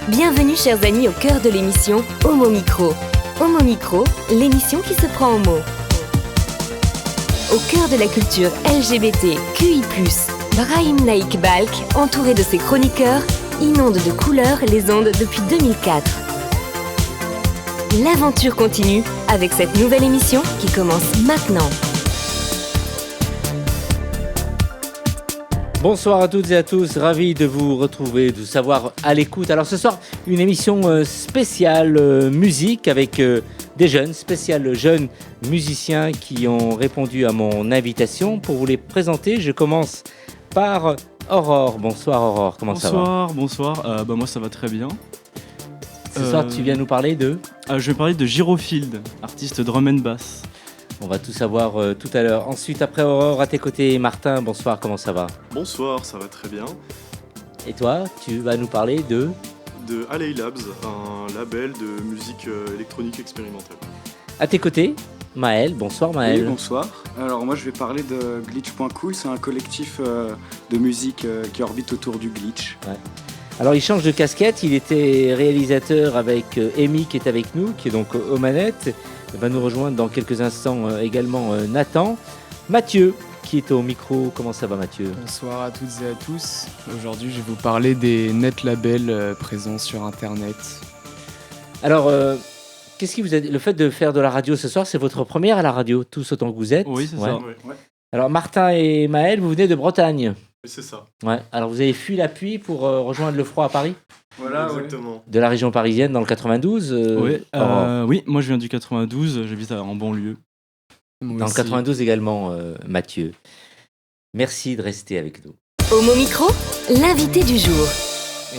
Bienvenue chers amis au cœur de l'émission Homo Micro. Homo Micro, l'émission qui se prend en mots. Au cœur de la culture LGBT, QI+, Brahim Naik Balk, entouré de ses chroniqueurs, inonde de couleurs les ondes depuis 2004. L'aventure continue avec cette nouvelle émission qui commence maintenant. Bonsoir à toutes et à tous, ravi de vous retrouver, de vous savoir à l'écoute. Alors ce soir, une émission spéciale musique avec des spéciales jeunes musiciens qui ont répondu à mon invitation. Pour vous les présenter, je commence par Aurore. Bonsoir Aurore, comment ça va ? Bonsoir, moi ça va très bien. Ce soir, tu viens nous parler de ? Je vais parler de Girofield, artiste drum and bass. On va tout savoir tout à l'heure. Ensuite, après Aurore, à tes côtés, Martin, bonsoir, comment ça va ? Bonsoir, ça va très bien. Et toi, tu vas nous parler de Alley Labs, un label de musique électronique expérimentale. À tes côtés, Maël, bonsoir Maël. Oui, bonsoir. Alors moi je vais parler de Glitch.cool, c'est un collectif de musique qui orbite autour du glitch. Ouais. Alors il change de casquette, il était réalisateur avec Amy qui est avec nous, qui est donc aux manettes. Il va nous rejoindre dans quelques instants également Nathan. Mathieu qui est au micro, comment ça va Mathieu ? Bonsoir à toutes et à tous. Aujourd'hui je vais vous parler des net labels présents sur internet. Alors, qu'est-ce qui vous a dit ? Le fait de faire de la radio ce soir, c'est votre première à la radio, tous autant que vous êtes ? Oui, c'est ça. Ouais. Alors Martin et Maël, vous venez de Bretagne ? Oui, c'est ça. Ouais. Alors vous avez fui la pluie pour rejoindre le froid à Paris ? Voilà, exactement. De la région parisienne dans le 92 Oui, moi je viens du 92, j'habite en banlieue. Moi Dans le aussi. 92 également, Mathieu. Merci de rester avec nous. Homo Micro, l'invité du jour.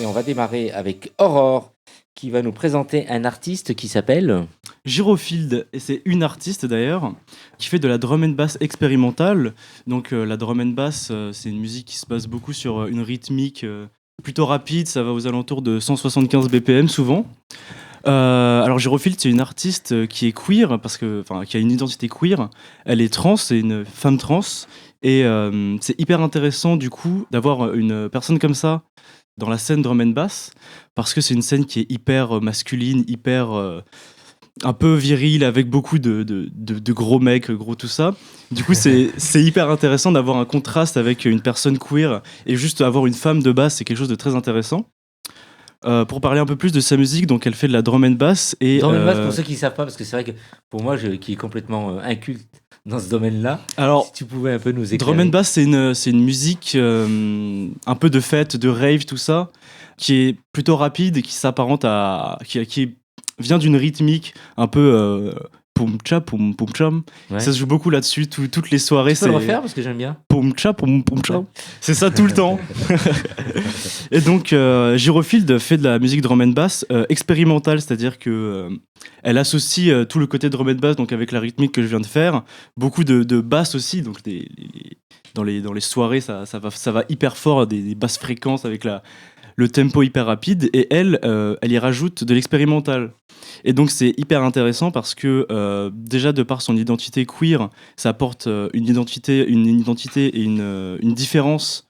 Et on va démarrer avec Aurore, qui va nous présenter un artiste qui s'appelle... Girofield, et c'est une artiste d'ailleurs, qui fait de la drum and bass expérimentale. Donc la drum and bass, c'est une musique qui se base beaucoup sur une rythmique plutôt rapide, ça va aux alentours de 175 BPM souvent. Alors Girofield, c'est une artiste qui est queer, qui a une identité queer. Elle est trans, c'est une femme trans, et c'est hyper intéressant du coup d'avoir une personne comme ça dans la scène drum and bass, parce que c'est une scène qui est hyper masculine, hyper un peu virile, avec beaucoup de gros mecs, gros tout ça. Du coup, c'est hyper intéressant d'avoir un contraste avec une personne queer, et juste avoir une femme de basse, c'est quelque chose de très intéressant. Pour parler un peu plus de sa musique, donc elle fait de la drum and bass. Et, Drum and bass, pour ceux qui ne savent pas, parce que c'est vrai que pour moi, qui est complètement inculte dans ce domaine-là, alors, si tu pouvais un peu nous éclairer. drum and bass, c'est une musique un peu de fête, de rave, tout ça, qui est plutôt rapide et qui s'apparente qui vient d'une rythmique un peu poum cha poum poum cham. Ouais. Ça se joue beaucoup là-dessus, toutes les soirées. Tu peux le refaire parce que j'aime bien. Poum cha poum poum cham. C'est ça tout le temps. Et donc Girofield fait de la musique drum and bass expérimentale, c'est-à-dire que elle associe tout le côté drum and bass, donc avec la rythmique que je viens de faire, beaucoup de basses aussi, donc dans les soirées ça va hyper fort, des basses fréquences avec le tempo hyper rapide, et elle y rajoute de l'expérimental. Et donc c'est hyper intéressant parce que déjà de par son identité queer, ça apporte une identité et une différence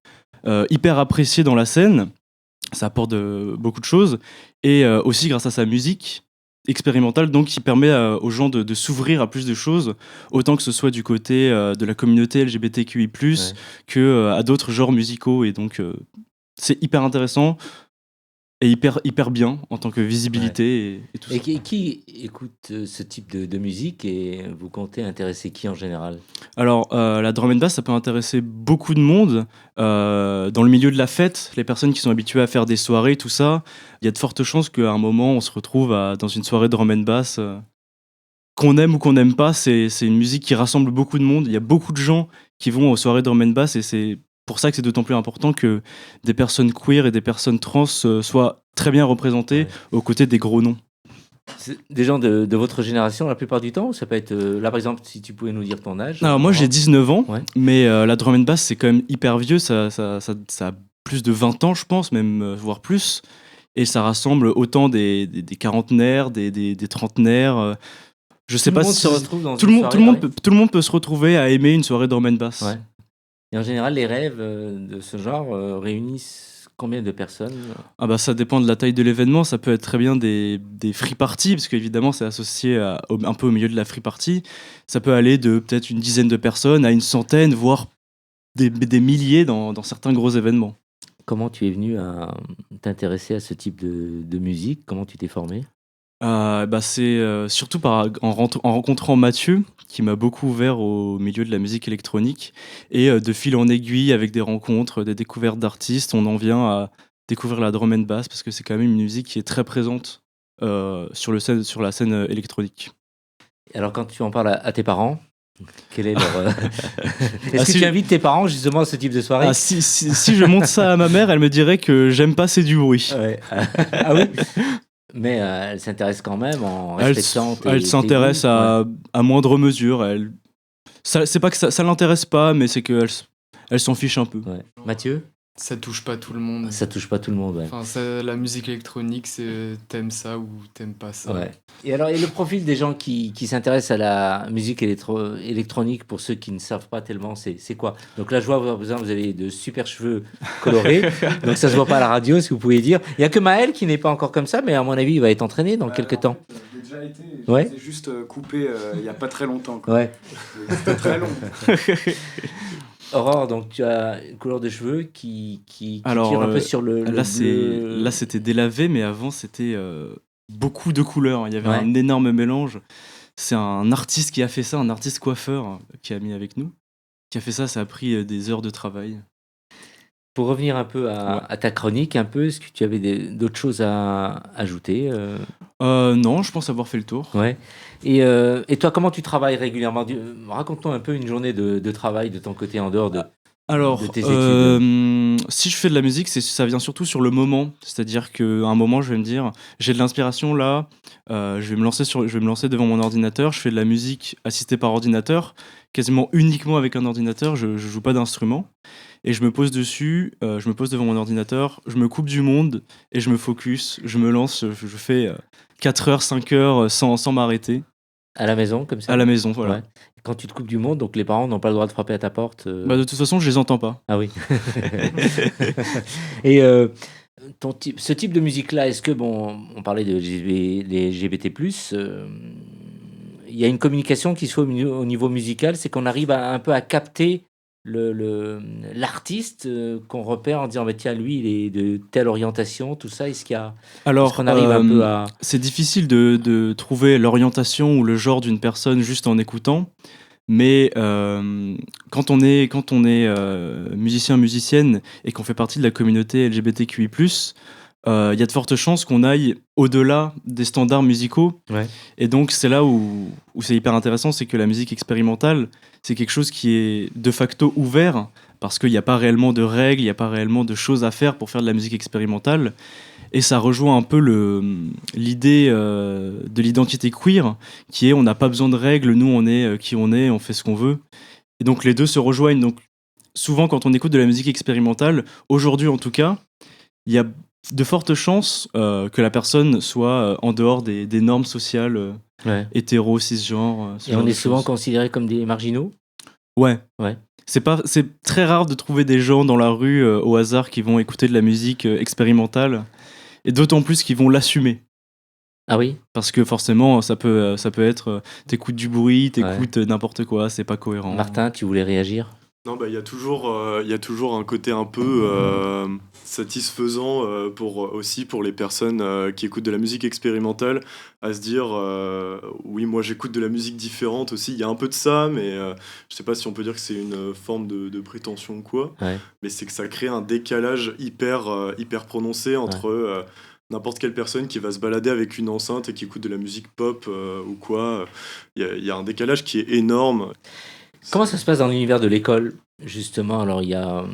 hyper appréciée dans la scène. Ça apporte beaucoup de choses, et aussi grâce à sa musique expérimentale, donc qui permet aux gens de s'ouvrir à plus de choses, autant que ce soit du côté de la communauté LGBTQI+, que à d'autres genres musicaux. Et donc c'est hyper intéressant et hyper bien en tant que visibilité et tout ça. Et qui écoute ce type de musique, et vous comptez intéresser qui en général ? Alors la drum and bass, ça peut intéresser beaucoup de monde dans le milieu de la fête, les personnes qui sont habituées à faire des soirées, tout ça. Il y a de fortes chances qu'à un moment on se retrouve dans une soirée drum and bass. Qu'on aime ou qu'on n'aime pas, c'est une musique qui rassemble beaucoup de monde. Il y a beaucoup de gens qui vont aux soirées drum and bass, et c'est pour ça que c'est d'autant plus important que des personnes queer et des personnes trans soient très bien représentées aux côtés des gros noms. C'est des gens de votre génération la plupart du temps, ou ça peut être... là par exemple, si tu pouvais nous dire ton âge. Alors moi j'ai 19 ans, Ouais. mais la drum and bass c'est quand même hyper vieux, ça a plus de 20 ans je pense, même voire plus. Et ça rassemble autant des quarantenaires, des trentenaires. Je sais Tout pas le monde si se retrouve dans tout une le soirée, monde pareil. tout le monde peut se retrouver à aimer une soirée drum and bass. Ouais. Et en général, les rêves de ce genre réunissent Combien de personnes? Ah bah ça dépend de la taille de l'événement, ça peut être très bien des free parties, parce qu'évidemment c'est associé un peu au milieu de la free party. Ça peut aller de peut-être une dizaine de personnes à une centaine, voire des milliers dans certains gros événements. Comment tu es venu à t'intéresser à ce type de musique? Comment tu t'es formé? C'est surtout en rencontrant Mathieu, qui m'a beaucoup ouvert au milieu de la musique électronique. Et de fil en aiguille, avec des rencontres, des découvertes d'artistes, on en vient à découvrir la drum and bass, parce que c'est quand même une musique qui est très présente sur la scène électronique. Alors quand tu en parles à tes parents, quel est leur... Est-ce que si tu je- invites tes parents justement à ce type de soirée? Si je montre ça à ma mère, elle me dirait que j'aime pas, c'est du bruit. Ouais. Ah oui. Mais elle s'intéresse quand même en Elle, respectant tes elle s'intéresse goûts. Ouais. à moindre mesure. C'est pas que ça l'intéresse pas, mais c'est elle s'en fiche un peu. Ouais. Mathieu, Ça touche pas tout le monde. ça touche pas tout le monde. Ouais. Enfin, la musique électronique, c'est t'aimes ça ou t'aimes pas ça. Ouais. Et alors, et le profil des gens qui s'intéressent à la musique électronique, pour ceux qui ne savent pas tellement, c'est quoi? Donc là, je vois, par exemple, vous avez de super cheveux colorés, donc ça se voit pas à la radio, si vous pouvez dire. Il y a que Maël qui n'est pas encore comme ça, mais à mon avis, il va être entraîné dans quelques temps. J'ai déjà été, Ouais. je les ai juste coupé il y a pas très longtemps. Quoi. Ouais. C'était très long. Aurore, donc tu as une couleur de cheveux qui Alors, tire un peu sur le Là, bleu. là, c'était délavé, mais avant, c'était beaucoup de couleurs. Il y avait Ouais. un énorme mélange. C'est un artiste qui a fait ça, un artiste coiffeur qui a mis avec nous, qui a fait ça. Ça a pris des heures de travail. Pour revenir un peu à ta chronique, est-ce que tu avais d'autres choses à ajouter Non, je pense avoir fait le tour. Ouais. Et toi, comment tu travailles régulièrement? Raconte-nous un peu une journée de travail de ton côté en dehors de Alors, tes études. si je fais de la musique, ça vient surtout sur le moment. C'est-à-dire qu'à un moment, je vais me dire, j'ai de l'inspiration là, je vais me lancer devant mon ordinateur, je fais de la musique assistée par ordinateur, quasiment uniquement avec un ordinateur, je joue pas d'instrument. Et je me pose dessus, je me pose devant mon ordinateur, je me coupe du monde et je me focus, je me lance, je fais 4 heures, 5 heures sans m'arrêter À la maison, comme ça? à la maison. Voilà. Ouais. Quand tu te coupes du monde, donc les parents n'ont pas le droit de frapper à ta porte. Bah, de toute façon, je les entends pas. Ah oui. Et ce type de musique-là, est-ce que, bon, on parlait de les LGBT+, il y a une communication qui se fait au niveau musical, c'est qu'on arrive un peu à capter l'artiste qu'on repère en disant, bah, tiens, lui, il est de telle orientation, tout ça. Est-ce Alors, qu'on arrive un peu à... c'est difficile de trouver l'orientation ou le genre d'une personne juste en écoutant, mais quand on est musicien, musicienne et qu'on fait partie de la communauté LGBTQI+, il y a de fortes chances qu'on aille au-delà des standards musicaux. Ouais. Et donc, c'est là où c'est hyper intéressant, c'est que la musique expérimentale, c'est quelque chose qui est de facto ouvert, parce qu'il n'y a pas réellement de règles, il n'y a pas réellement de choses à faire pour faire de la musique expérimentale. Et ça rejoint un peu l'idée de l'identité queer, qui est on n'a pas besoin de règles, nous on est qui on fait ce qu'on veut. Et donc les deux se rejoignent. Donc souvent quand on écoute de la musique expérimentale, aujourd'hui en tout cas, il y a de fortes chances que la personne soit en dehors des normes sociales Ouais. hétéro, cisgenre. ce Et genre on de est souvent choses. considérés comme des marginaux? Ouais. Ouais. C'est très rare de trouver des gens dans la rue au hasard qui vont écouter de la musique expérimentale, et d'autant plus qu'ils vont l'assumer. Ah oui? Parce que forcément, ça peut être t'écoutes du bruit, t'écoutes n'importe quoi, c'est pas cohérent. Martin, tu voulais réagir? Non, bah, il y a toujours un côté un peu satisfaisant aussi pour les personnes qui écoutent de la musique expérimentale, à se dire oui, moi j'écoute de la musique différente aussi. Il y a un peu de ça, mais je sais pas si on peut dire que c'est une forme de prétention ou quoi. Ouais. Mais c'est que ça crée un décalage hyper prononcé entre n'importe quelle personne qui va se balader avec une enceinte et qui écoute de la musique pop ou quoi. Il y a un décalage qui est énorme. Comment ça se passe dans l'univers de l'école, justement? Alors, il y a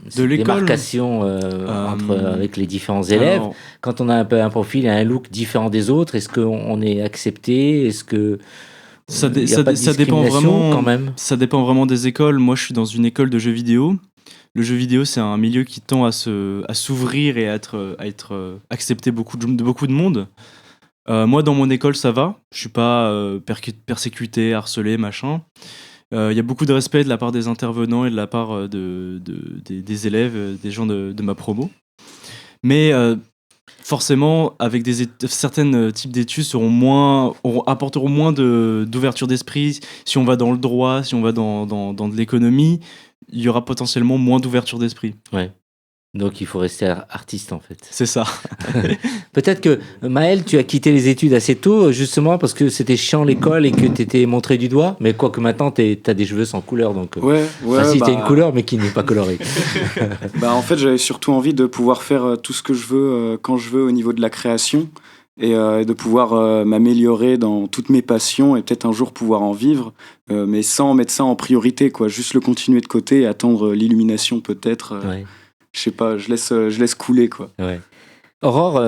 cette l'école démarcation avec les différents élèves. Alors, Quand on a un peu un profil et un look différent des autres, est-ce qu'on est accepté? Est-ce que ça il y a pas de dépend discrimination vraiment. quand même? Ça dépend vraiment des écoles. Moi, je suis dans une école de jeux vidéo. Le jeu vidéo, c'est un milieu qui tend à s'ouvrir et à être accepté de beaucoup de monde. Moi, dans mon école, ça va. Je suis pas persécuté, harcelé, machin. Il y a beaucoup de respect de la part des intervenants et de la part des élèves, des gens de ma promo. Mais forcément, avec certains types d'études apporteront moins d'ouverture d'esprit. Si on va dans le droit, si on va dans de l'économie, il y aura potentiellement moins d'ouverture d'esprit. Ouais. Donc il faut rester artiste en fait. C'est ça. Peut-être que Maël, tu as quitté les études assez tôt, justement parce que c'était chiant l'école et que tu étais montré du doigt. Mais quoique maintenant, tu as des cheveux sans couleur. Donc, si, tu as une couleur mais qui n'est pas colorée. En fait, j'avais surtout envie de pouvoir faire tout ce que je veux quand je veux au niveau de la création. Et de pouvoir m'améliorer dans toutes mes passions et peut-être un jour pouvoir en vivre, mais sans mettre ça en priorité, quoi. Juste le continuer de côté et attendre l'illumination peut-être. Ouais. Je sais pas, je laisse couler, quoi. Ouais. Aurore,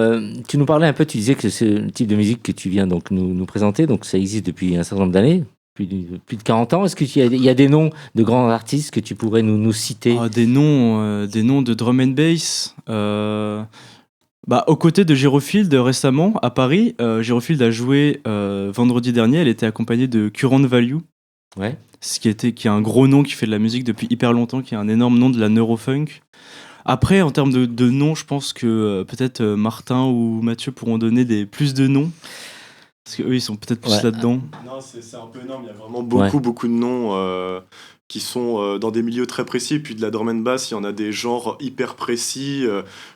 tu nous parlais un peu, tu disais que c'est le type de musique que tu viens donc nous présenter, donc ça existe depuis un certain nombre d'années, plus de 40 ans. Est-ce qu'il y a des noms de grands artistes que tu pourrais nous citer? Des noms de drum and bass. Aux côtés de Gyrofield récemment à Paris, Gyrofield a joué vendredi dernier. Elle était accompagnée de Current Value, qui est un gros nom qui fait de la musique depuis hyper longtemps, qui est un énorme nom de la neurofunk. Après, en termes de noms, je pense que peut-être Martin ou Mathieu pourront donner plus de noms. Parce qu'eux, ils sont peut-être plus là-dedans. Non, c'est un peu énorme. Il y a vraiment beaucoup de noms qui sont dans des milieux très précis. Et puis de la drum and bass, il y en a des genres hyper précis,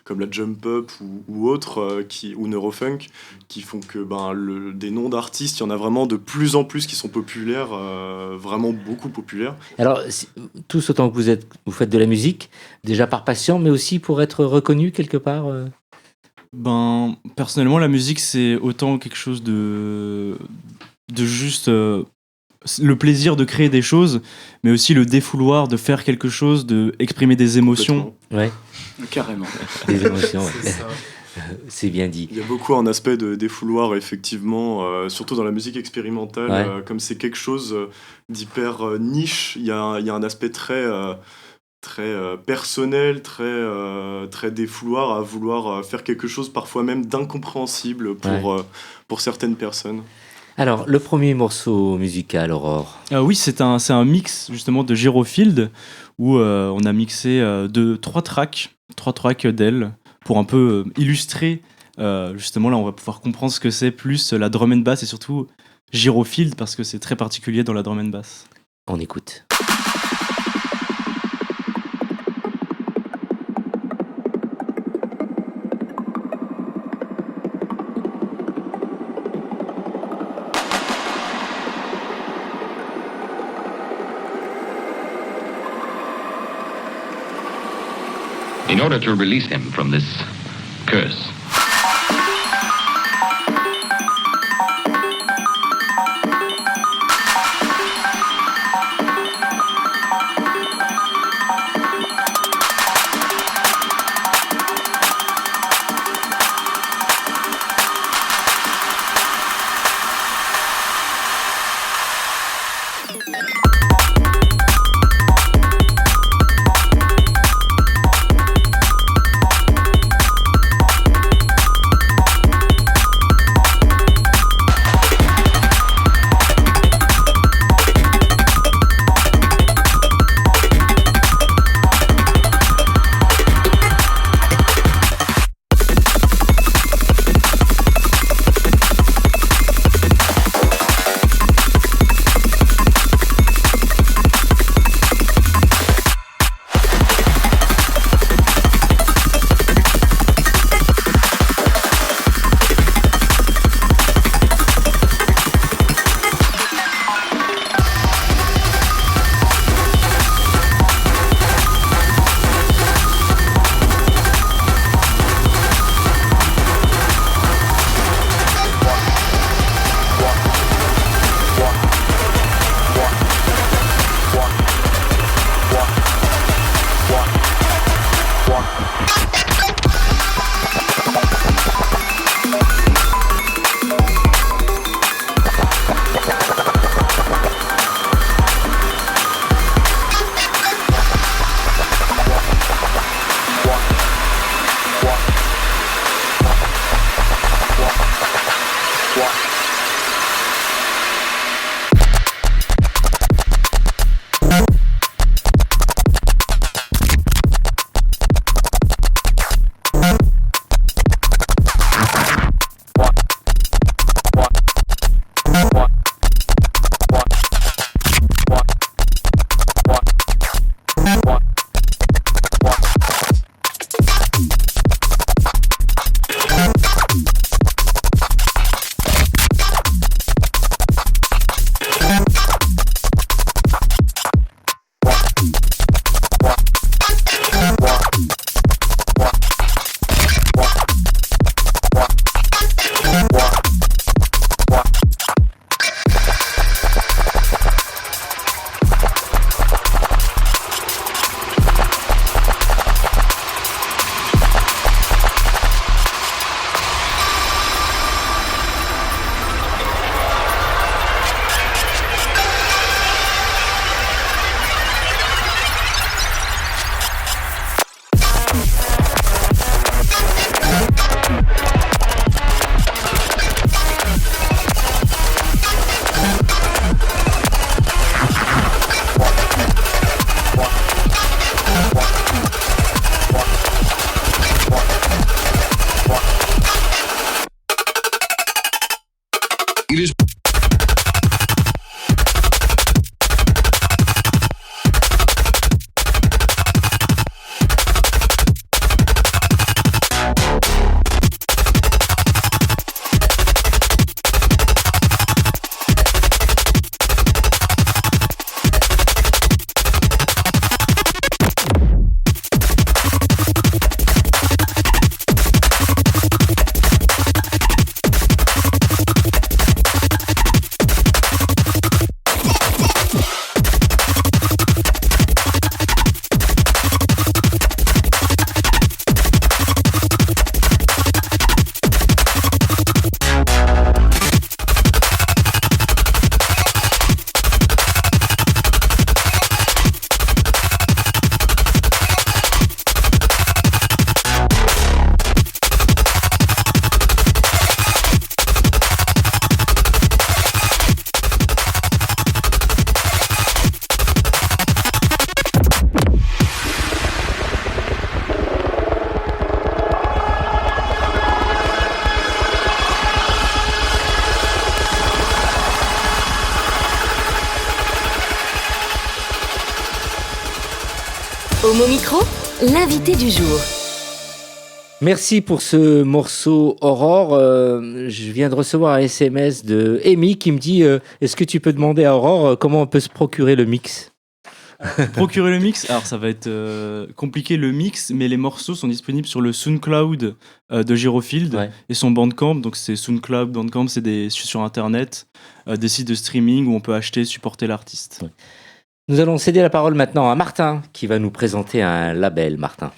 comme la jump up ou autres, ou neurofunk, qui font que des noms d'artistes, il y en a vraiment de plus en plus qui sont populaires, vraiment beaucoup populaires. Alors, tous autant que vous faites de la musique, déjà par passion, mais aussi pour être reconnu quelque part Personnellement, la musique, c'est autant quelque chose de juste le plaisir de créer des choses, mais aussi le défouloir de faire quelque chose, d'exprimer des émotions. Ouais. Carrément. Des émotions, c'est ça. C'est bien dit. Il y a beaucoup un aspect de défouloir, effectivement, surtout dans la musique expérimentale, comme c'est quelque chose d'hyper niche, il y a un aspect très personnel, très défouloir à vouloir faire quelque chose parfois même d'incompréhensible pour certaines personnes. Alors, le premier morceau musical, Aurore. Oui, c'est un mix justement de Gyrofield où on a mixé trois tracks d'elle pour un peu illustrer. Justement, là, on va pouvoir comprendre ce que c'est plus la drum and bass et surtout Gyrofield parce que c'est très particulier dans la drum and bass. On écoute. In order to release him from this curse, Homo Micro, l'invité du jour. Merci pour ce morceau, Aurore. Je viens de recevoir un SMS de Amy qui me dit est-ce que tu peux demander à Aurore comment on peut se procurer le mix? Procurer le mix, alors ça va être compliqué le mix, mais les morceaux sont disponibles sur le SoundCloud de Girofield et son Bandcamp. Donc c'est SoundCloud, Bandcamp, c'est sur internet, des sites de streaming où on peut acheter, supporter l'artiste. Ouais. Nous allons céder la parole maintenant à Martin qui va nous présenter un label. Martin.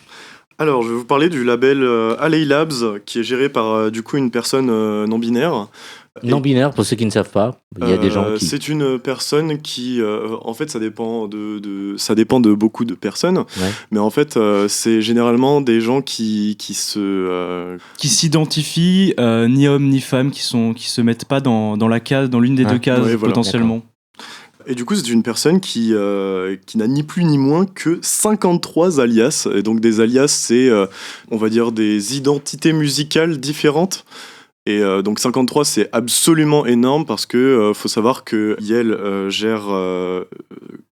Alors, je vais vous parler du label Alley Labs, qui est géré par du coup une personne non binaire. Non-binaire, pour ceux qui ne savent pas, il y a des gens qui... C'est une personne qui, en fait, ça dépend ça dépend de beaucoup de personnes, mais en fait, c'est généralement des gens qui s'identifient ni hommes ni femmes, qui se mettent pas dans la case, dans l'une des deux cases potentiellement. D'accord. Et du coup, c'est une personne qui n'a ni plus ni moins que 53 alias. Et donc, des alias, c'est, on va dire, des identités musicales différentes. Et donc, 53, c'est absolument énorme parce que faut savoir que Yel gère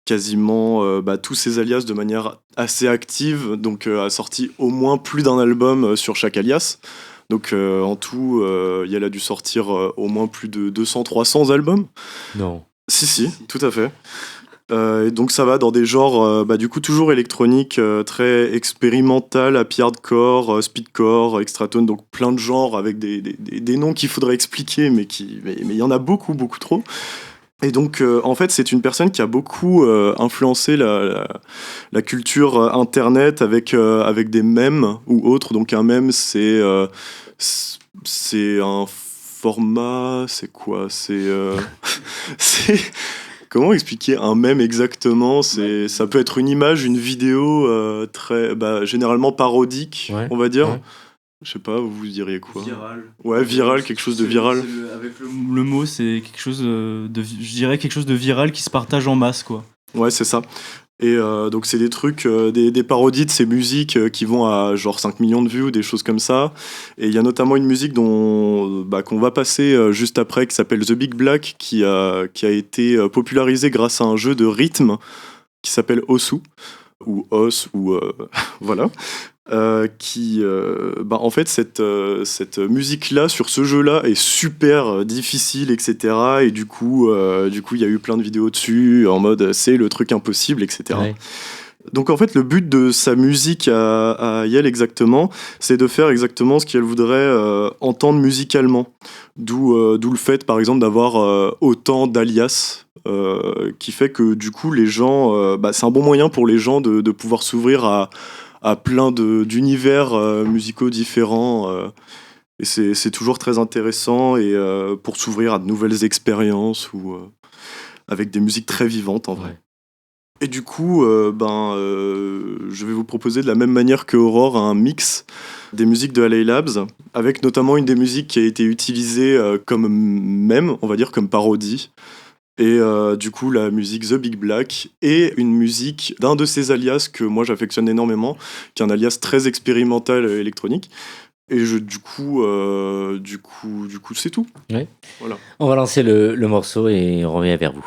quasiment tous ses alias de manière assez active. Donc, a sorti au moins plus d'un album sur chaque alias. Donc, en tout, Yel a dû sortir au moins plus de 200-300 albums. Non. Si, tout à fait. Et donc ça va dans des genres du coup toujours électroniques, très expérimental, happy hardcore, speedcore, extratone, donc plein de genres avec des noms qu'il faudrait expliquer mais il y en a beaucoup trop. Et donc en fait c'est une personne qui a beaucoup influencé la culture internet avec des mèmes ou autres. Donc un mème c'est un format, c'est quoi ? C'est comment expliquer un mème exactement ? Ça peut être une image, une vidéo très généralement parodique, on va dire. Ouais. Je sais pas, vous diriez quoi ? Viral. Ouais, viral, quelque chose de viral. Avec le mot, c'est quelque chose je dirais quelque chose de viral qui se partage en masse, quoi. Ouais, c'est ça. Et donc c'est des trucs, des parodies de ces musiques qui vont à genre 5 millions de vues ou des choses comme ça. Et il y a notamment une musique qu'on va passer juste après qui s'appelle The Big Black qui a été popularisée grâce à un jeu de rythme qui s'appelle Osu ou Os ou voilà. En fait cette musique-là sur ce jeu-là est super difficile, etc. Et du coup il y a eu plein de vidéos dessus en mode c'est le truc impossible, etc. Ouais. Donc en fait le but de sa musique à Yel exactement, c'est de faire exactement ce qu'elle voudrait entendre musicalement. D'où le fait par exemple d'avoir autant d'alias. Qui fait que du coup les gens, c'est un bon moyen pour les gens de pouvoir s'ouvrir à plein d'univers musicaux différents. Et c'est toujours très intéressant et pour s'ouvrir à de nouvelles expériences ou avec des musiques très vivantes en vrai. Ouais. Et du coup, je vais vous proposer de la même manière que Aurore un mix des musiques de Alley Labs, avec notamment une des musiques qui a été utilisée comme mème, on va dire comme parodie. Et du coup la musique The Big Black et une musique d'un de ces alias que moi j'affectionne énormément, qui est un alias très expérimental électronique. Et du coup c'est tout. Ouais. Voilà. On va lancer le morceau et on revient vers vous.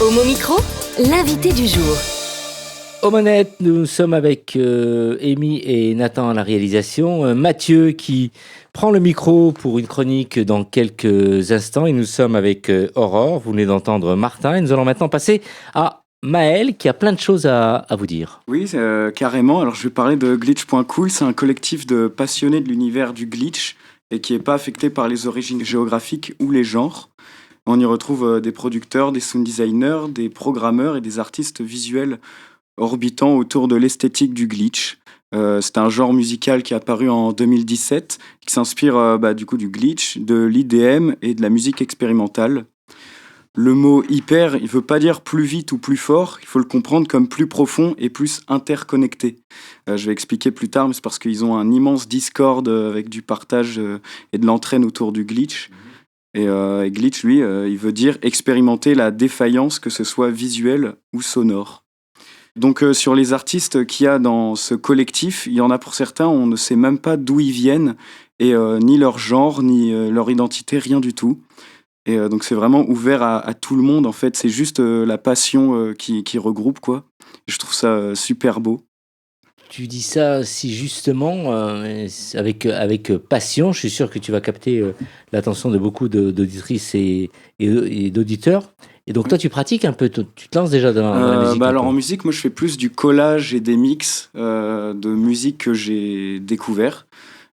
Homo Micro, l'invité du jour. Aux manettes, nous sommes avec Amy et Nathan à la réalisation. Mathieu qui prend le micro pour une chronique dans quelques instants. Et nous sommes avec Aurore, vous venez d'entendre Martin. Et nous allons maintenant passer à Maël qui a plein de choses à vous dire. Oui, carrément. Alors je vais parler de Glitch.cool. C'est un collectif de passionnés de l'univers du glitch et qui n'est pas affecté par les origines géographiques ou les genres. On y retrouve des producteurs, des sound designers, des programmeurs et des artistes visuels orbitant autour de l'esthétique du glitch. C'est un genre musical qui est apparu en 2017, qui s'inspire du coup du glitch, de l'IDM et de la musique expérimentale. Le mot hyper, il veut pas dire plus vite ou plus fort, il faut le comprendre comme plus profond et plus interconnecté. Je vais expliquer plus tard, mais c'est parce qu'ils ont un immense Discord avec du partage et de l'entraîne autour du glitch. Et glitch, lui, il veut dire expérimenter la défaillance, que ce soit visuelle ou sonore. Donc sur les artistes qu'il y a dans ce collectif, il y en a pour certains, on ne sait même pas d'où ils viennent, et ni leur genre, ni leur identité, rien du tout. Et donc c'est vraiment ouvert à tout le monde, en fait. C'est juste la passion qui regroupe, quoi. Je trouve ça super beau. Tu dis ça si justement, avec passion. Je suis sûr que tu vas capter l'attention de beaucoup d'auditrices et d'auditeurs. Et donc toi, tu pratiques un peu, tu te lances déjà dans la musique. Alors en musique, moi je fais plus du collage et des mix de musique que j'ai découvert.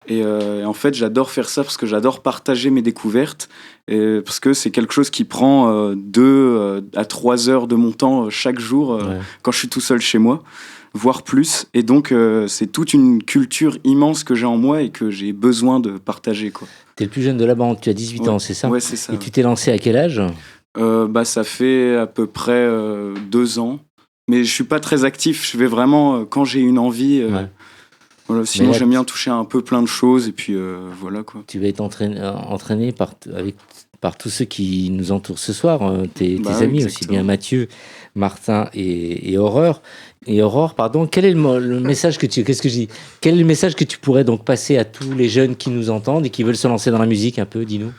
Et en fait, j'adore faire ça parce que j'adore partager mes découvertes, et parce que c'est quelque chose qui prend 2 à 3 heures de mon temps chaque jour quand je suis tout seul chez moi, voire plus. Et donc, c'est toute une culture immense que j'ai en moi et que j'ai besoin de partager, quoi. T'es le plus jeune de la bande, tu as 18 ans, c'est ça ? Ouais, c'est ça. Et tu t'es lancé à quel âge ? Ça fait à peu près 2 ans. Mais je suis pas très actif, je vais vraiment quand j'ai une envie. Voilà, sinon, j'aime bien toucher un peu plein de choses, et puis voilà, quoi. Tu vas être entraîné par tous ceux qui nous entourent ce soir, tes amis, exactement. aussi bien Mathieu, Martin et Aurore. Et Aurore, pardon, quel est le message quel est le message que tu pourrais donc passer à tous les jeunes qui nous entendent et qui veulent se lancer dans la musique un peu, dis-nous ?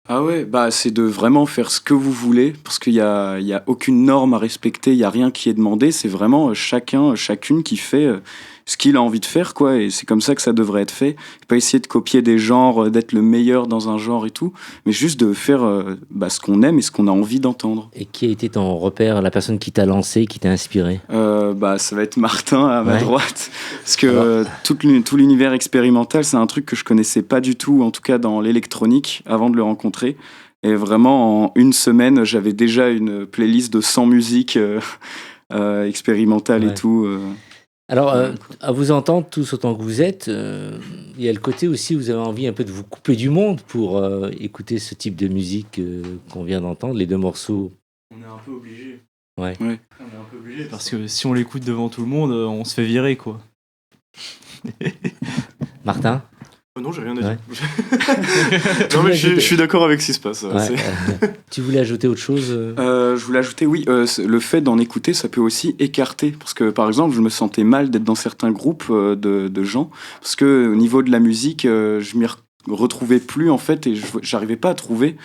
Ah ouais, c'est de vraiment faire ce que vous voulez, parce qu'il y a aucune norme à respecter, il y a rien qui est demandé, c'est vraiment chacune qui fait ce qu'il a envie de faire, quoi, et c'est comme ça que ça devrait être fait. Pas essayer de copier des genres, d'être le meilleur dans un genre et tout, mais juste de faire ce qu'on aime et ce qu'on a envie d'entendre. Et qui a été ton repère, la personne qui t'a lancé, qui t'a inspiré ? Ça va être Martin à ma droite, parce que tout l'univers expérimental, c'est un truc que je connaissais pas du tout, en tout cas dans l'électronique, avant de le rencontrer. Et vraiment, en une semaine, j'avais déjà une playlist de 100 musiques expérimentales et tout. Alors, à vous entendre tous autant que vous êtes, il y a le côté aussi où vous avez envie un peu de vous couper du monde pour écouter ce type de musique qu'on vient d'entendre, les 2 morceaux. On est un peu obligé. Ouais. On est un peu obligé parce que si on l'écoute devant tout le monde, on se fait virer, quoi. Martin ? Non, j'ai rien à dire. Non, mais je suis d'accord avec ce qui se passe. Tu voulais ajouter autre chose ? Je voulais ajouter, oui, le fait d'en écouter, ça peut aussi écarter. Parce que, par exemple, je me sentais mal d'être dans certains groupes de gens. Parce qu'au niveau de la musique, je m'y retrouvais plus, en fait, et j'arrivais pas à trouver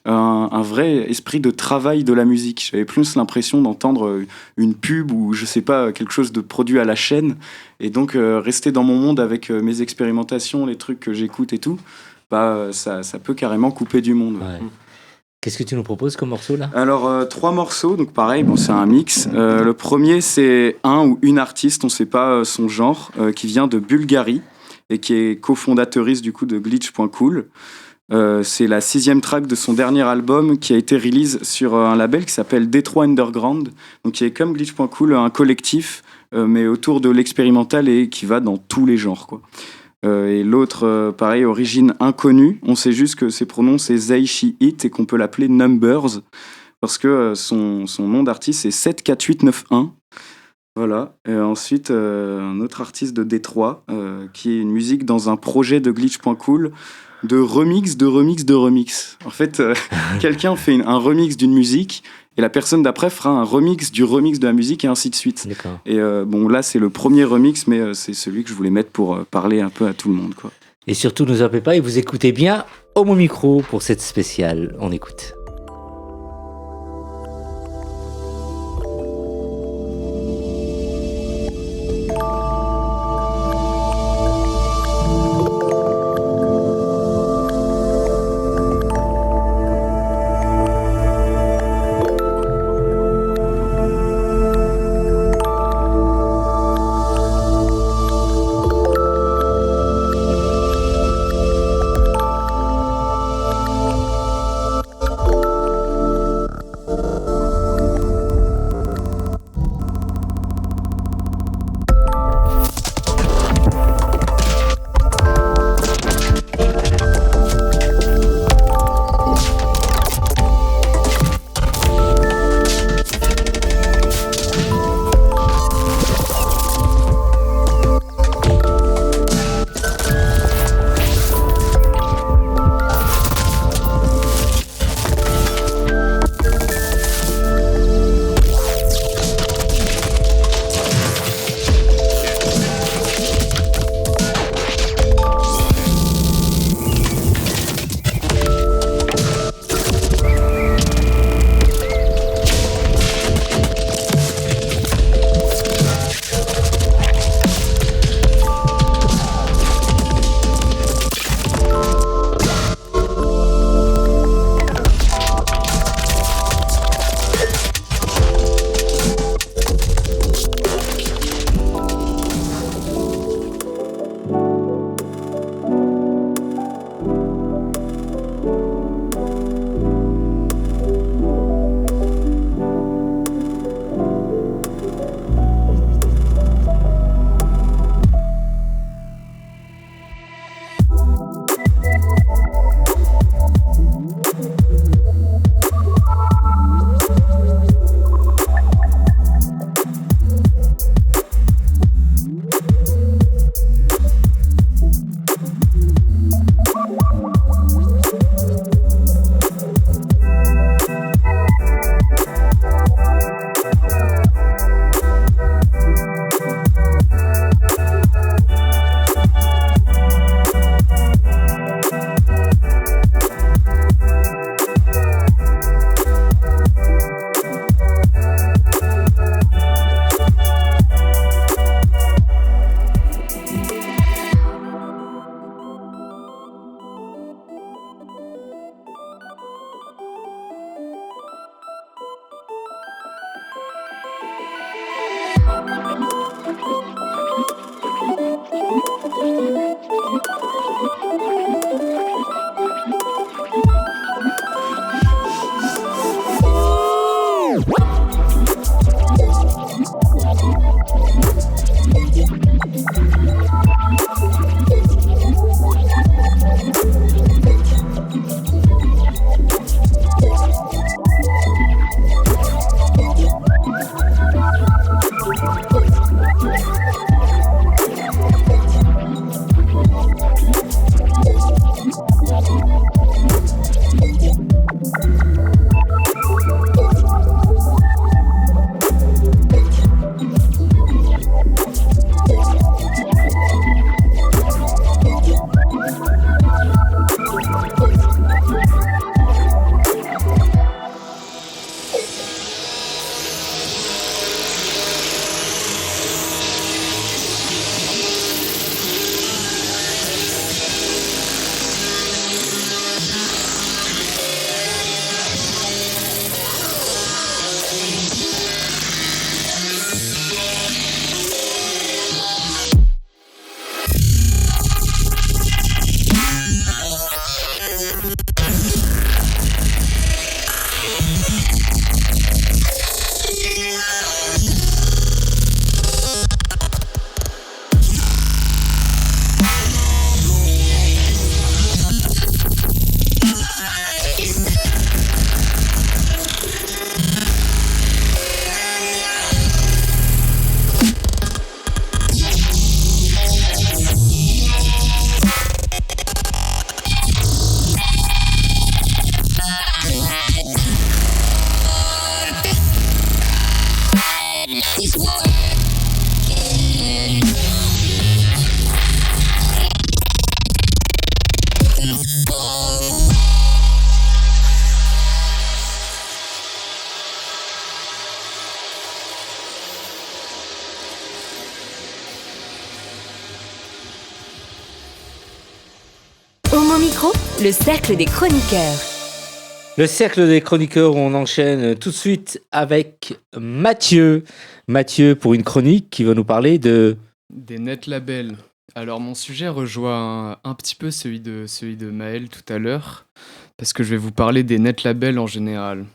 un vrai esprit de travail de la musique. J'avais plus l'impression d'entendre une pub ou, je sais pas, quelque chose de produit à la chaîne. Et donc, rester dans mon monde avec mes expérimentations, les trucs que j'écoute et tout, ça peut carrément couper du monde. Ouais. Qu'est-ce que tu nous proposes comme morceau, là ? Alors, 3 morceaux, donc pareil, c'est un mix. Le premier, c'est un ou une artiste, on ne sait pas son genre, qui vient de Bulgarie et qui est cofondatrice du coup de Glitch.cool. C'est la 6e track de son dernier album qui a été release sur un label qui s'appelle Detroit Underground, donc qui est comme Glitch.cool, un collectif, mais autour de l'expérimental et qui va dans tous les genres, quoi. Et l'autre, pareil, origine inconnue. On sait juste que ses pronoms, c'est They, She, It, et qu'on peut l'appeler Numbers, parce que son nom d'artiste, c'est 74891. Voilà. Et ensuite, un autre artiste de Détroit, qui est une musique dans un projet de Glitch.cool, de remix. En fait, quelqu'un fait un remix d'une musique, et la personne d'après fera un remix du remix de la musique, et ainsi de suite. D'accord. Et là, c'est le premier remix, mais c'est celui que je voulais mettre pour parler un peu à tout le monde, quoi. Et surtout, ne zappez pas et vous écoutez bien Homo Micro pour cette spéciale. On écoute. Le cercle des chroniqueurs. Le cercle des chroniqueurs, on enchaîne tout de suite avec Mathieu. Mathieu pour une chronique qui va nous parler de... Des net labels. Alors mon sujet rejoint un petit peu celui de Maël tout à l'heure, parce que je vais vous parler des net labels en général.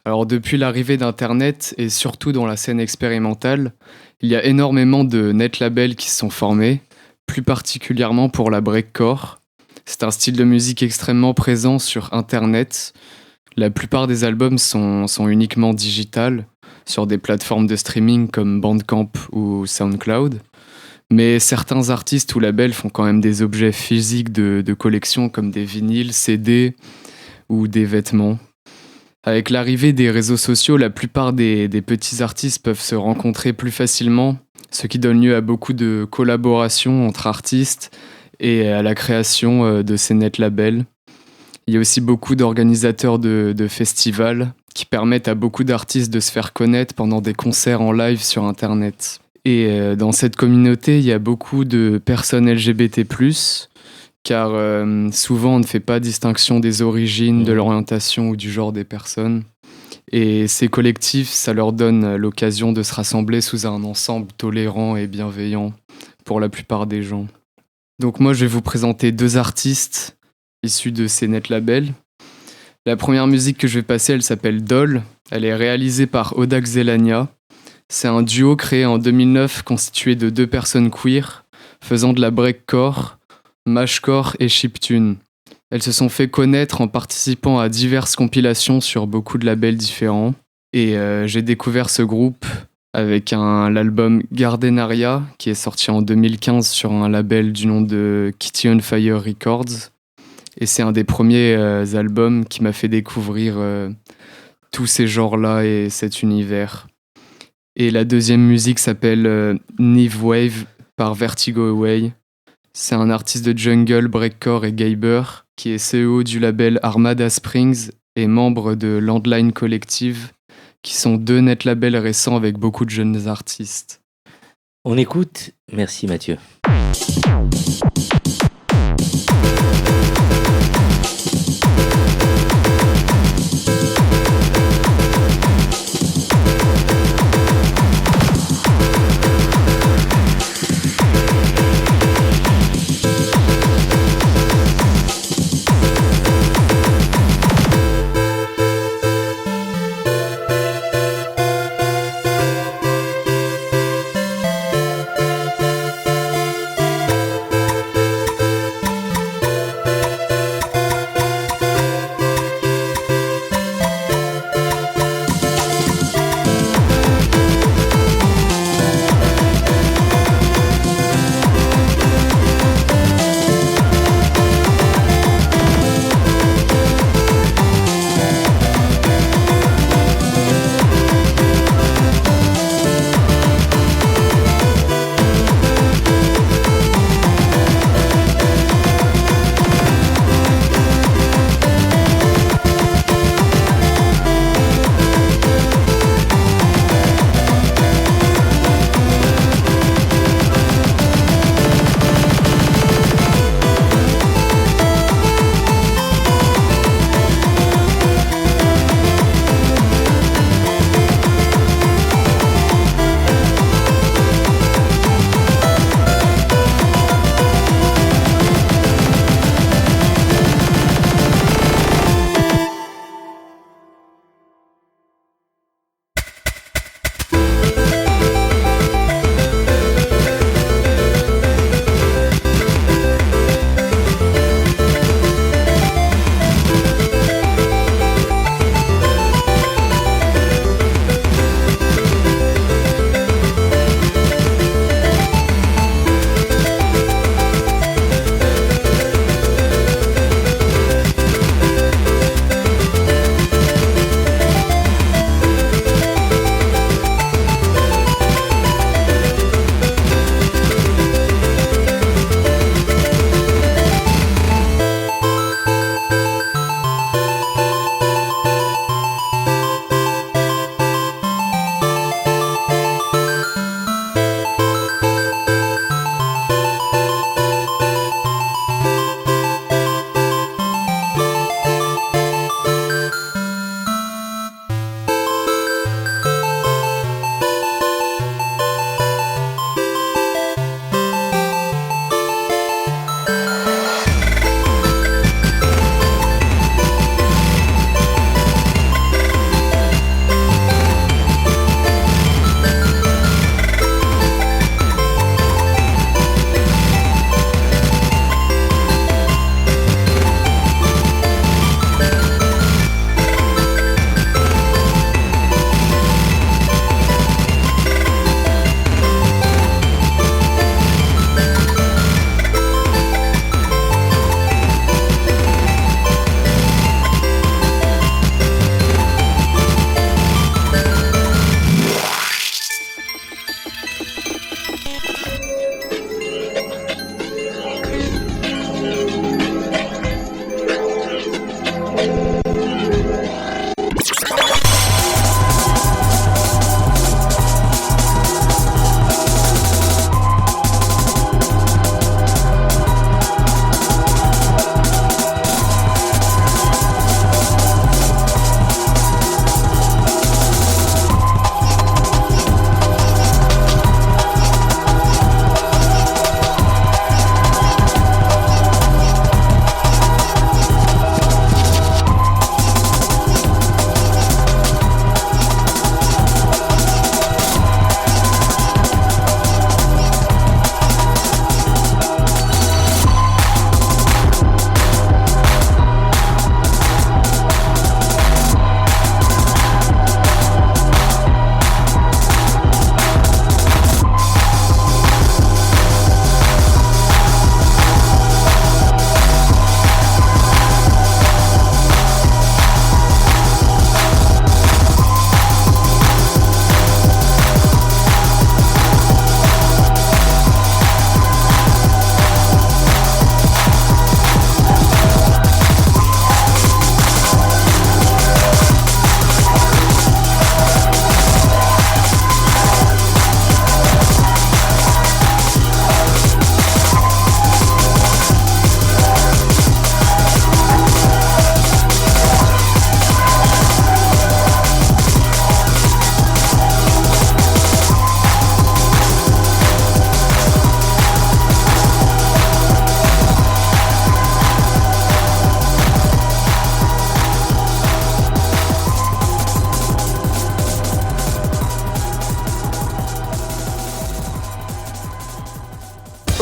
Alors depuis l'arrivée d'Internet, et surtout dans la scène expérimentale, il y a énormément de net labels qui se sont formés, plus particulièrement pour la breakcore. C'est un style de musique extrêmement présent sur Internet. La plupart des albums sont uniquement digital, sur des plateformes de streaming comme Bandcamp ou SoundCloud. Mais certains artistes ou labels font quand même des objets physiques de collection comme des vinyles, CD ou des vêtements. Avec l'arrivée des réseaux sociaux, la plupart des petits artistes peuvent se rencontrer plus facilement, ce qui donne lieu à beaucoup de collaborations entre artistes et à la création de ces net labels. Il y a aussi beaucoup d'organisateurs de festivals qui permettent à beaucoup d'artistes de se faire connaître pendant des concerts en live sur Internet. Et dans cette communauté, il y a beaucoup de personnes LGBT+, car souvent on ne fait pas distinction des origines, de l'orientation ou du genre des personnes. Et ces collectifs, ça leur donne l'occasion de se rassembler sous un ensemble tolérant et bienveillant pour la plupart des gens. Donc moi, je vais vous présenter 2 artistes issus de ces net labels. La première musique que je vais passer, elle s'appelle Doll. Elle est réalisée par Oda Xelania. C'est un duo créé en 2009 constitué de 2 personnes queer faisant de la breakcore, mashcore et chiptune. Elles se sont fait connaître en participant à diverses compilations sur beaucoup de labels différents. Et j'ai découvert ce groupe avec l'album Gardenaria, qui est sorti en 2015 sur un label du nom de Kitty on Fire Records. Et c'est un des premiers albums qui m'a fait découvrir tous ces genres-là et cet univers. Et la deuxième musique s'appelle Nive Wave par Vertigo Away. C'est un artiste de jungle, breakcore et gayber qui est CEO du label Armada Springs et membre de Landline Collective, qui sont 2 net labels récents avec beaucoup de jeunes artistes. On écoute. Merci Mathieu.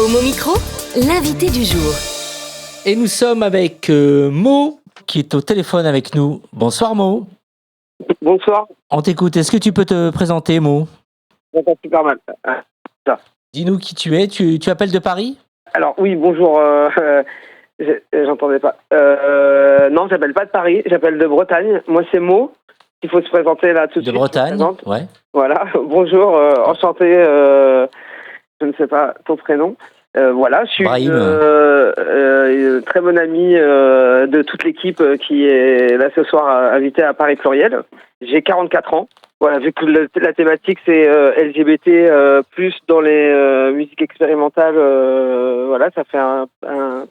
Homo Micro, l'invité du jour. Et nous sommes avec Mo, qui est au téléphone avec nous. Bonsoir Mo. Bonsoir, On t'écoute. Est-ce que tu peux te présenter, Mo? j'entends super mal. Dis-nous qui tu es. Tu appelles de Paris? Alors oui, bonjour, j'entendais pas. Non, j'appelle pas de Paris, j'appelle de Bretagne. Moi c'est Mo, il faut se présenter là tout de De suite. je me Bretagne? présente. Ouais. Voilà, bonjour, enchanté, je ne sais pas ton prénom. Voilà, je suis Brahim. une très bonne amie de toute l'équipe qui est là ce soir invitée à Paris Pluriel. J'ai 44 ans. Voilà, vu que la thématique c'est LGBT plus dans les musiques expérimentales, voilà, ça fait un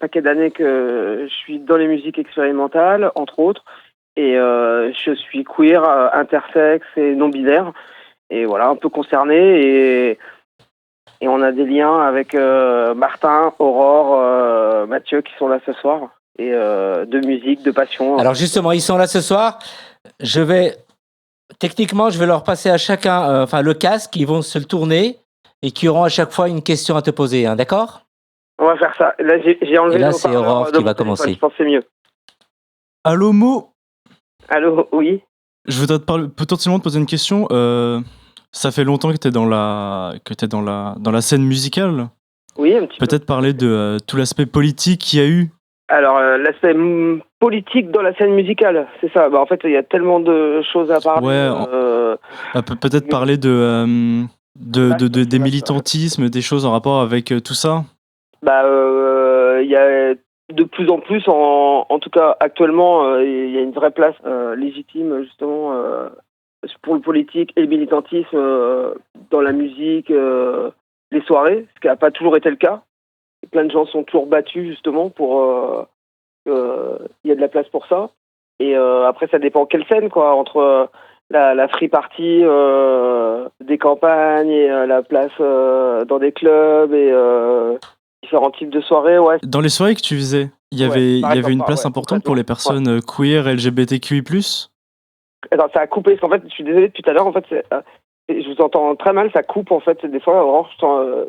paquet d'années que je suis dans les musiques expérimentales, entre autres, et je suis queer, intersexe et non-binaire, et voilà, un peu concerné, et on a des liens avec Martin, Aurore, Mathieu qui sont là ce soir, et de musique, de passion. Alors justement, ils sont là ce soir. Techniquement, je vais leur passer à chacun le casque. Ils vont se le tourner et qui auront à chaque fois une question à te poser. Hein, d'accord? On va faire ça. Là, j'ai enlevé Et là, le c'est haut-parleur Aurore de qui mon va téléphone, commencer. Je pense que c'est mieux. Allô Mo, Allô, oui. je voudrais potentiellement te poser une question. Ça fait longtemps que tu es dans la scène musicale. Oui, un petit peu. Peut-être parler de tout l'aspect politique qu'il y a eu. Alors, l'aspect politique dans la scène musicale, c'est ça. Bah, en fait, il y a tellement de choses à parler. Ouais, peut-être parler des militantismes, des choses en rapport avec tout ça. Bah, il y a de plus en plus, en tout cas actuellement, il y a une vraie place légitime justement pour le politique et le militantisme dans la musique, les soirées, ce qui n'a pas toujours été le cas. Et plein de gens sont toujours battus justement pour il y a de la place pour ça. Et après, ça dépend quelle scène, quoi, entre la free party des campagnes et la place dans des clubs et différents types de soirées, ouais. Dans les soirées que tu faisais, il y avait une place importante pour les personnes queer, LGBTQI+. Attends, ça a coupé, parce qu'en fait, je suis désolé, depuis tout à l'heure, en fait, je vous entends très mal, ça coupe, en fait, des fois, Orange,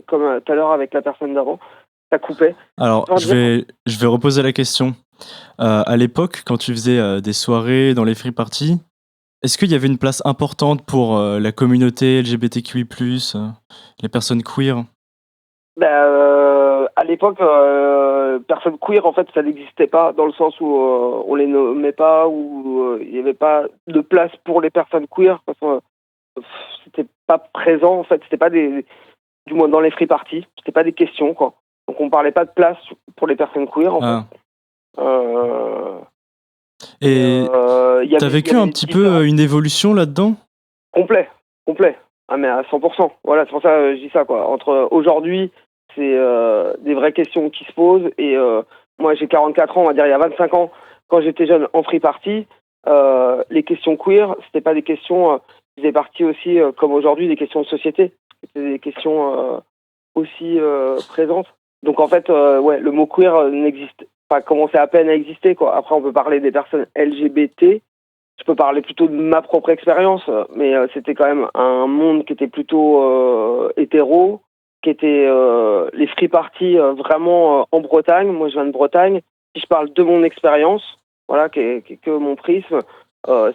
comme tout à l'heure avec la personne d'avant, ça coupait. Alors, je vais reposer la question. À l'époque, quand tu faisais des soirées dans les free parties, est-ce qu'il y avait une place importante pour la communauté LGBTQI+, les personnes queer? À l'époque, personnes queer, en fait, ça n'existait pas, dans le sens où on les nommait pas, où il n'y avait pas de place pour les personnes queer, parce que c'était pas présent, en fait, c'était pas du moins dans les free parties, c'était pas des questions, quoi. Donc on parlait pas de place pour les personnes queer, en fait. Et t'as vécu un petit peu une évolution là-dedans? Complet. Ah mais à 100%. Voilà, c'est pour ça que je dis ça, quoi. Entre aujourd'hui, c'est des vraies questions qui se posent, et moi j'ai 44 ans, on va dire il y a 25 ans, quand j'étais jeune en free party, les questions queer, c'était pas des questions qui faisaient partie aussi, comme aujourd'hui, des questions de société. C'était des questions aussi présentes. Donc en fait, le mot queer commençait à peine à exister, quoi. Après, on peut parler des personnes LGBT. Je peux parler plutôt de ma propre expérience, mais c'était quand même un monde qui était plutôt hétéro, qui était les free parties vraiment en Bretagne. Moi, je viens de Bretagne. Si je parle de mon expérience, voilà, qui est que mon prisme,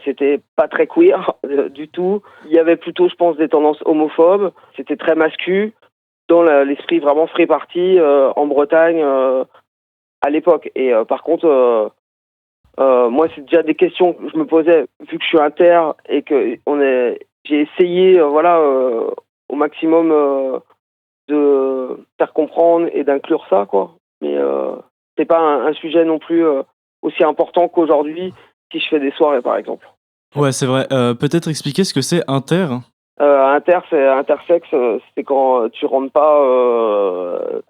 c'était pas très queer du tout. Il y avait plutôt, je pense, des tendances homophobes. C'était très mascu dans l'esprit vraiment free party en Bretagne à l'époque. Et par contre, moi, c'est déjà des questions que je me posais, vu que je suis inter et que j'ai essayé, au maximum de faire comprendre et d'inclure ça, quoi. Mais c'est pas un sujet non plus aussi important qu'aujourd'hui si je fais des soirées, par exemple. Ouais, c'est vrai. Peut-être expliquer ce que c'est inter. Inter, c'est intersexe, c'est quand tu rentres pas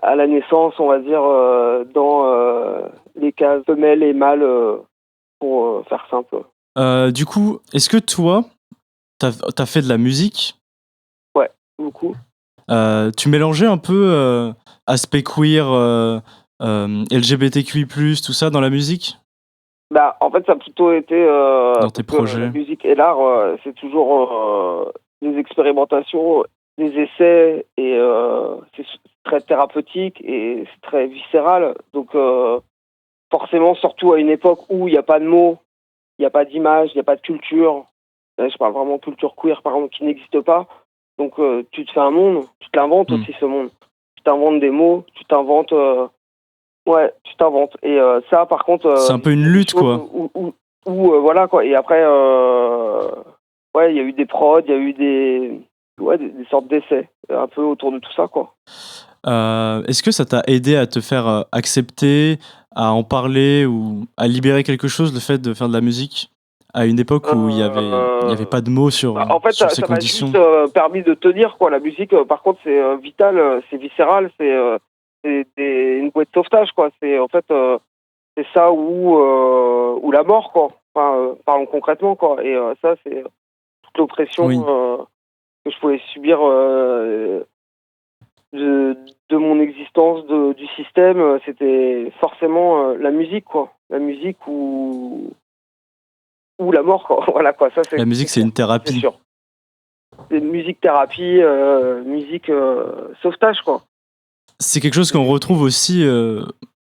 à la naissance, on va dire, dans les cases femelles et mâles, pour faire simple. Du coup, est-ce que toi, t'as fait de la musique? Ouais, beaucoup. Tu mélangeais un peu aspect queer, LGBTQI+, tout ça dans la musique? En fait, ça a plutôt été... dans tes projets? La musique et l'art, c'est toujours des expérimentations des essais et c'est très thérapeutique et c'est très viscéral. Donc forcément, surtout à une époque où il n'y a pas de mots, il n'y a pas d'image, il n'y a pas de culture. Là, je parle vraiment culture queer, par exemple, qui n'existe pas. Donc tu te fais un monde, tu te l'inventes aussi ce monde. Tu t'inventes des mots, tu t'inventes... Ouais, tu t'inventes. Et ça, par contre... c'est un peu une lutte, quoi. Voilà, quoi. Et après, ouais, il y a eu des prods, il y a eu des sortes d'essais, un peu autour de tout ça, quoi. Est-ce que ça t'a aidé à te faire accepter, à en parler ou à libérer quelque chose, le fait de faire de la musique à une époque où il y avait pas de mots sur, en fait, sur ça ces m'a conditions? juste permis de tenir, quoi. La musique, par contre, c'est vital, c'est viscéral, c'est une bouée de sauvetage, quoi. C'est en fait, c'est ça ou la mort, quoi. Enfin, parlons concrètement, quoi. Et ça, c'est toute l'oppression que je pouvais subir de mon existence, du système. C'était forcément la musique, quoi. La musique ou la mort, quoi. Voilà, quoi. Ça, La musique, c'est une thérapie. C'est sûr. C'est musique thérapie, musique sauvetage, quoi. C'est quelque chose qu'on retrouve aussi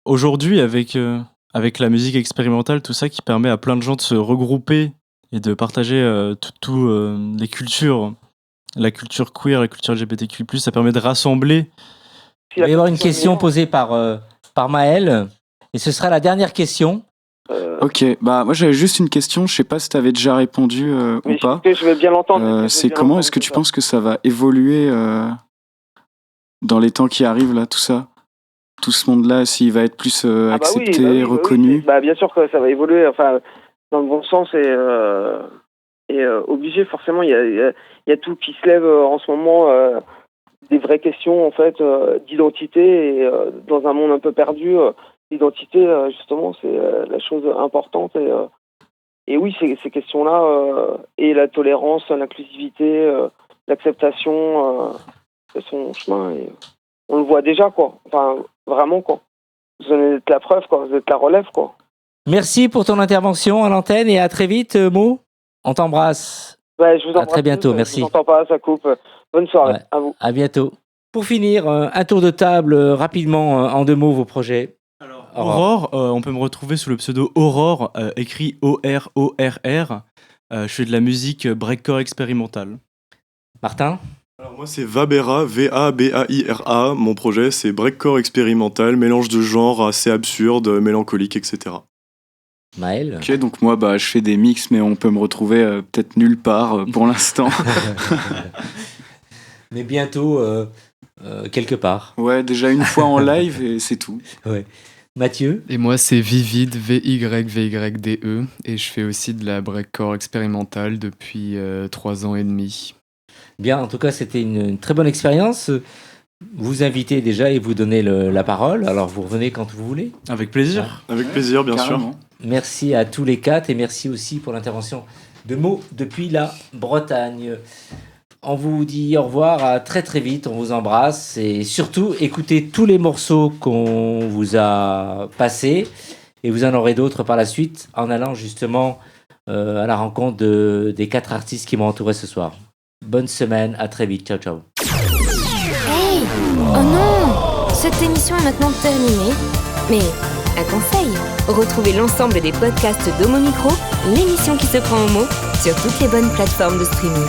aujourd'hui avec la musique expérimentale, tout ça qui permet à plein de gens de se regrouper et de partager les cultures, la culture queer, la culture LGBTQ+, ça permet de rassembler. Il va y avoir une question posée par Maël, et ce sera la dernière question. Ok, bah moi j'avais juste une question, je sais pas si tu avais déjà répondu ou pas. Je vais bien l'entendre. C'est comment est-ce que tu penses que ça va évoluer dans les temps qui arrivent, là, tout ça? Tout ce monde-là, s'il va être plus accepté, reconnu? Bien sûr que ça va évoluer, enfin, dans le bon sens et obligé, forcément. Il y a tout qui se lève en ce moment, des vraies questions, en fait, d'identité. Et dans un monde un peu perdu, l'identité, justement, c'est la chose importante. Et oui, ces questions-là, et la tolérance, l'inclusivité, l'acceptation, c'est son chemin. Et on le voit déjà, quoi. Enfin, vraiment, quoi. Vous êtes la preuve, quoi. Vous êtes la relève, quoi. Merci pour ton intervention à l'antenne et à très vite, Mo. On t'embrasse. Ouais, je vous embrasse. À très bientôt, merci. Je vous entends pas, ça coupe. Bonne soirée, à vous. À bientôt. Pour finir, un tour de table rapidement, en 2 mots, vos projets. Alors, Aurore, on peut me retrouver sous le pseudo Aurore, écrit O-R-O-R-R. Je fais de la musique breakcore expérimentale. Martin? Alors moi c'est Vabera, V-A-B-A-I-R-A. Mon projet c'est breakcore expérimental, mélange de genres assez absurde, mélancolique, etc. Maël? Ok, donc moi je fais des mix, mais on peut me retrouver peut-être nulle part pour l'instant. Mais bientôt, quelque part. Ouais, déjà une fois en live et c'est tout. Ouais. Mathieu? Et moi c'est Vivid, V-Y-V-Y-D-E, et je fais aussi de la breakcore expérimentale depuis 3 ans et demi. Bien, en tout cas, c'était une très bonne expérience. Vous invitez déjà et vous donnez la parole. Alors, vous revenez quand vous voulez. Avec plaisir. Avec plaisir, bien Carrément. sûr. Merci à tous les 4 et merci aussi pour l'intervention de Mo depuis la Bretagne. On vous dit au revoir, à très très vite, on vous embrasse et surtout écoutez tous les morceaux qu'on vous a passés et vous en aurez d'autres par la suite en allant justement à la rencontre des 4 artistes qui m'ont entouré ce soir. Bonne semaine, à très vite, ciao ciao. Hey! Oh non! Cette émission est maintenant terminée. Mais, un conseil, retrouvez l'ensemble des podcasts d'Homo Micro, l'émission qui se prend au mot, sur toutes les bonnes plateformes de streaming.